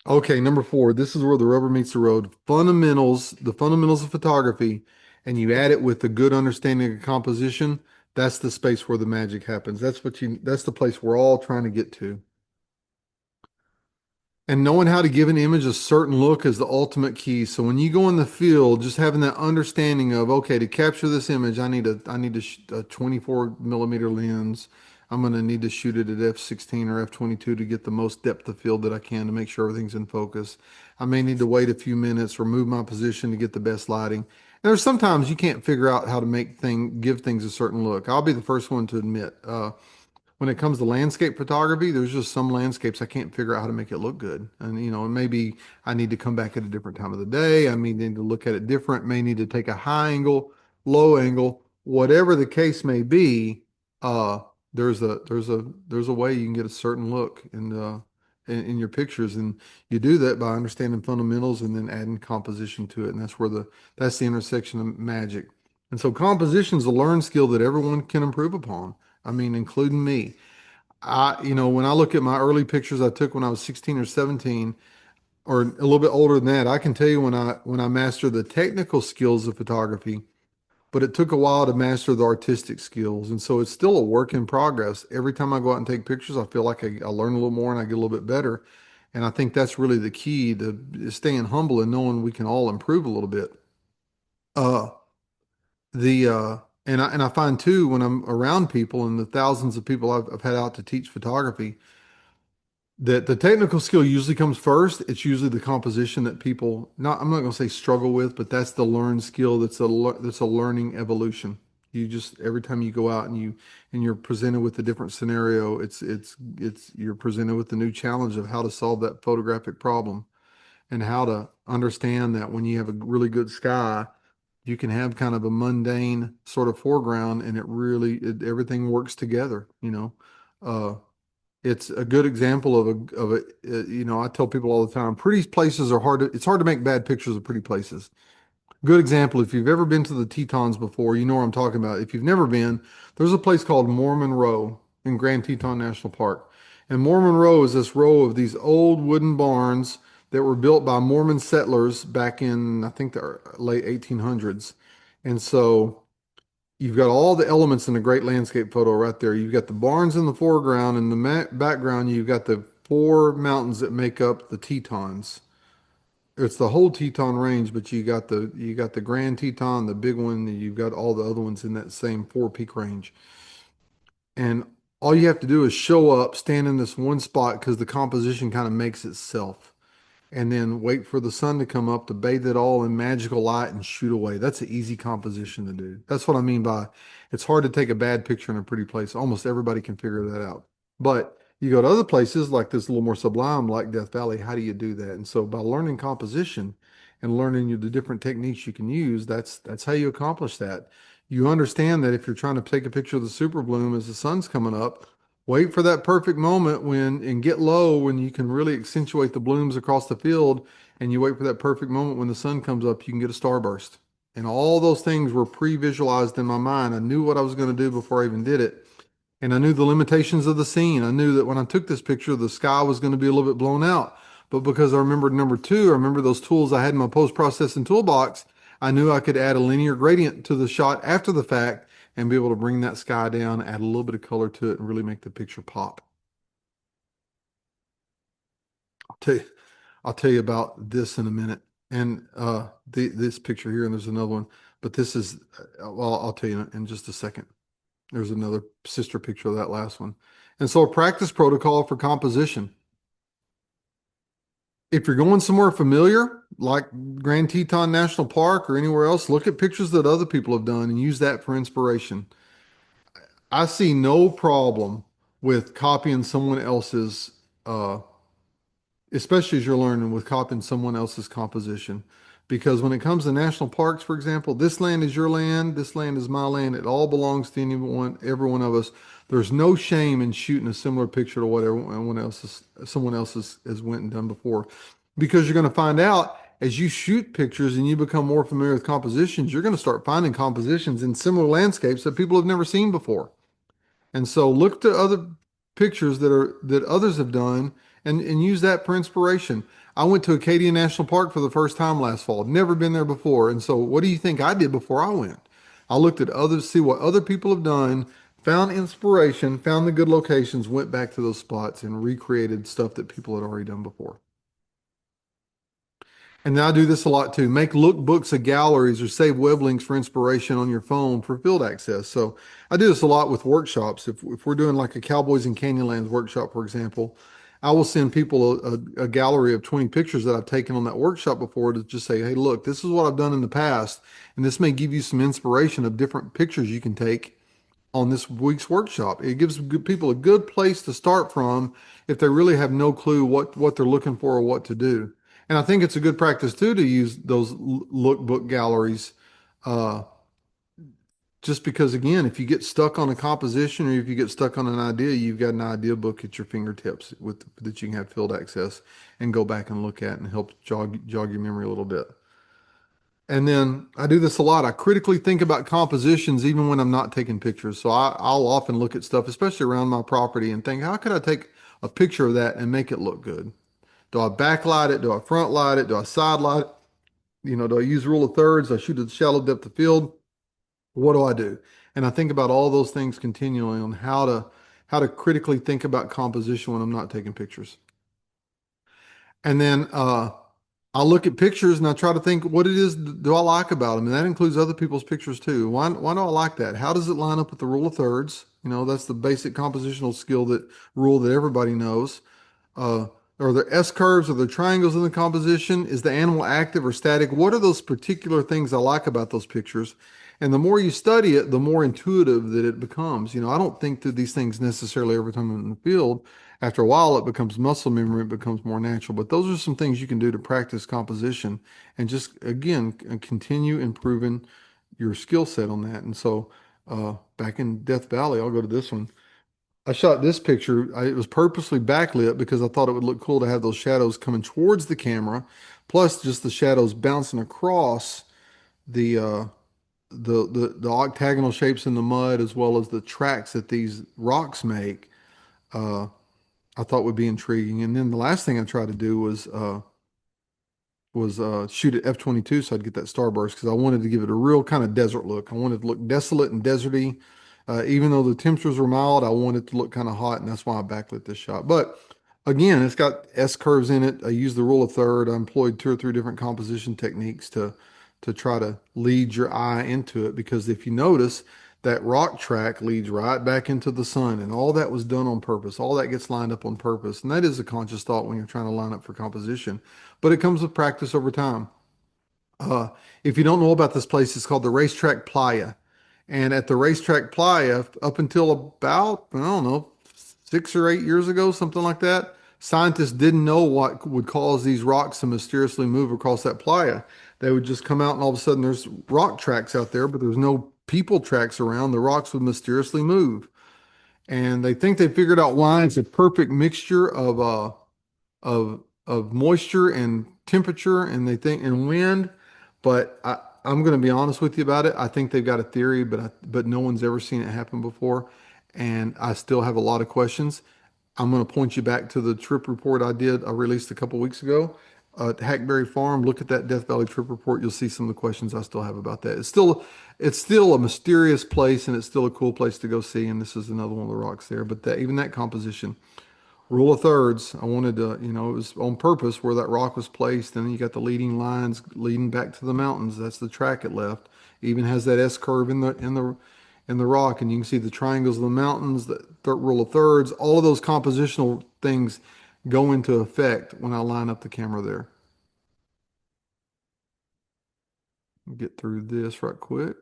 Okay, number four. This is where the rubber meets the road. Fundamentals, the fundamentals of photography, and you add it with a good understanding of composition. That's the space where the magic happens. That's the place we're all trying to get to. And knowing how to give an image a certain look is the ultimate key. So when you go in the field, just having that understanding of, okay, to capture this image, I need a 24 millimeter lens. I'm going to need to shoot it at f16 or f22 to get the most depth of field that I can to make sure everything's in focus. I may need to wait a few minutes or move my position to get the best lighting. And there's sometimes you can't figure out how to give things a certain look. I'll be the first one to admit. When it comes to landscape photography, there's just some landscapes I can't figure out how to make it look good. And, maybe I need to come back at a different time of the day. I may need to look at it different, may need to take a high angle, low angle, whatever the case may be. Uh, there's a way you can get a certain look in your pictures. And you do that by understanding fundamentals and then adding composition to it. And that's the intersection of magic. And so composition is a learned skill that everyone can improve upon. I mean, including me. When I look at my early pictures I took when I was 16 or 17, or a little bit older than that, I can tell you when I mastered the technical skills of photography, but it took a while to master the artistic skills. And so it's still a work in progress. Every time I go out and take pictures, I feel like I learn a little more and I get a little bit better. And I think that's really the key to is staying humble and knowing we can all improve a little bit. Uh, the and I find too when I'm around people and the thousands of people I've had out to teach photography that the technical skill usually comes first. It's usually the composition that people not I'm not going to say struggle with, but that's the learned skill that's a learning evolution. You just every time you go out and you're presented with a different scenario, it's you're presented with the new challenge of how to solve that photographic problem and how to understand that when you have a really good sky, you can have kind of a mundane sort of foreground and everything works together, you know. Uh, it's a good example I tell people all the time, pretty places are it's hard to make bad pictures of pretty places. Good example, if you've ever been to the Tetons before, you know what I'm talking about. If you've never been, there's a place called Mormon Row in Grand Teton National Park. And Mormon Row is this row of these old wooden barns that were built by Mormon settlers back in, I think, the late 1800s. And so you've got all the elements in a great landscape photo right there. You've got the barns in the foreground, and in the background, you've got the four mountains that make up the Tetons. It's the whole Teton range, but you got the Grand Teton, the big one, and you've got all the other ones in that same four peak range. And all you have to do is show up, stand in this one spot because the composition kind of makes itself, and then wait for the sun to come up to bathe it all in magical light and shoot away. That's an easy composition to do. That's what I mean by it's hard to take a bad picture in a pretty place. Almost everybody can figure that out. But you go to other places like this a little more sublime, like Death Valley, how do you do that? And so by learning composition and learning the different techniques you can use, that's how you accomplish that. You understand that if you're trying to take a picture of the super bloom as the sun's coming up, wait for that perfect moment and get low when you can really accentuate the blooms across the field, and you wait for that perfect moment when the sun comes up, you can get a starburst. And all those things were pre-visualized in my mind. I knew what I was going to do before I even did it. And I knew the limitations of the scene. I knew that when I took this picture, the sky was going to be a little bit blown out. But because I remembered number two, I remember those tools I had in my post-processing toolbox, I knew I could add a linear gradient to the shot after the fact and be able to bring that sky down, add a little bit of color to it, and really make the picture pop. I'll tell you, I'll tell you about this in a minute. And this picture here, and there's another one, but this is, well, I'll tell you in just a second. There's another sister picture of that last one. And so a practice protocol for composition. If you're going somewhere familiar, like Grand Teton National Park or anywhere else, look at pictures that other people have done and use that for inspiration. I see no problem with copying someone else's especially as you're learning with copying someone else's composition. Because when it comes to national parks, for example, this land is your land, this land is my land. It all belongs to anyone, every one of us. There's no shame in shooting a similar picture to what someone else has went and done before. Because you're going to find out as you shoot pictures and you become more familiar with compositions, you're going to start finding compositions in similar landscapes that people have never seen before. And so look to other pictures that others have done and use that for inspiration. I went to Acadia National Park for the first time last fall. Never been there before. And so what do you think I did before I went? I looked at others, see what other people have done, found inspiration, found the good locations, went back to those spots and recreated stuff that people had already done before. And I do this a lot too. Make lookbooks of galleries or save web links for inspiration on your phone for field access. So I do this a lot with workshops. If we're doing like a Cowboys and Canyonlands workshop, for example, I will send people a gallery of 20 pictures that I've taken on that workshop before to just say, hey, look, this is what I've done in the past. And this may give you some inspiration of different pictures you can take on this week's workshop. It gives people a good place to start from if they really have no clue what they're looking for or what to do. And I think it's a good practice too to use those lookbook galleries, uh, just because again, if you get stuck on a composition or if you get stuck on an idea, you've got an idea book at your fingertips with that you can have field access and go back and look at and help jog your memory a little bit. And then I do this a lot. I critically think about compositions even when I'm not taking pictures. So I'll often look at stuff, especially around my property, and think, how could I take a picture of that and make it look good? Do I backlight it? Do I front light it? Do I side light it? Do I use rule of thirds? Do I shoot at shallow depth of field? What do I do? And I think about all those things continually on how to critically think about composition when I'm not taking pictures. And then I look at pictures and I try to think what it is do I like about them, and that includes other people's pictures too. Why do I like that? How does it line up with the rule of thirds? That's the basic compositional skill that rule that everybody knows. Uh, are there S curves? Are there triangles in the composition? Is the animal active or static? What are those particular things I like about those pictures? And the more you study it, the more intuitive that it becomes. I don't think that these things necessarily every time I'm in the field. After a while, it becomes muscle memory, it becomes more natural. But those are some things you can do to practice composition and just, again, continue improving your skill set on that. And so, back in Death Valley, I'll go to this one. I shot this picture. It was purposely backlit because I thought it would look cool to have those shadows coming towards the camera, plus just the shadows bouncing across the the octagonal shapes in the mud as well as the tracks that these rocks make. Uh, I thought would be intriguing. And then the last thing I tried to do was shoot at f/22 so I'd get that starburst because I wanted to give it a real kind of desert look. I wanted to look desolate and deserty. Even though the temperatures were mild, I wanted it to look kind of hot, and that's why I backlit this shot. But again, it's got S curves in it. I used the rule of third. I employed two or three different composition techniques to try to lead your eye into it because if you notice, that rock track leads right back into the sun, and all that was done on purpose. All that gets lined up on purpose, and that is a conscious thought when you're trying to line up for composition. But it comes with practice over time. Uh, if you don't know about this place, it's called the Racetrack Playa. And at the Racetrack Playa, up until about, I don't know, 6 or 8 years ago, something like that, scientists didn't know what would cause these rocks to mysteriously move across that playa. They would just come out and all of a sudden there's rock tracks out there, but there's no people tracks around. The rocks would mysteriously move. And they think they figured out why. It's a perfect mixture of moisture and temperature and they think and wind. But I'm going to be honest with you about it. I think they've got a theory, but no one's ever seen it happen before, and I still have a lot of questions. I'm going to point you back to the trip report I released a couple weeks ago at Hackberry Farm. Look at that Death Valley trip report. You'll see some of the questions I still have about that. It's still a mysterious place and it's still a cool place to go see. And this is another one of the rocks there. But even that composition. Rule of thirds. I wanted to, it was on purpose where that rock was placed. And then you got the leading lines leading back to the mountains. That's the track it left. It even has that S curve in the rock, and you can see the triangles of the mountains, the rule of thirds. All of those compositional things go into effect when I line up the camera there. Get through this right quick.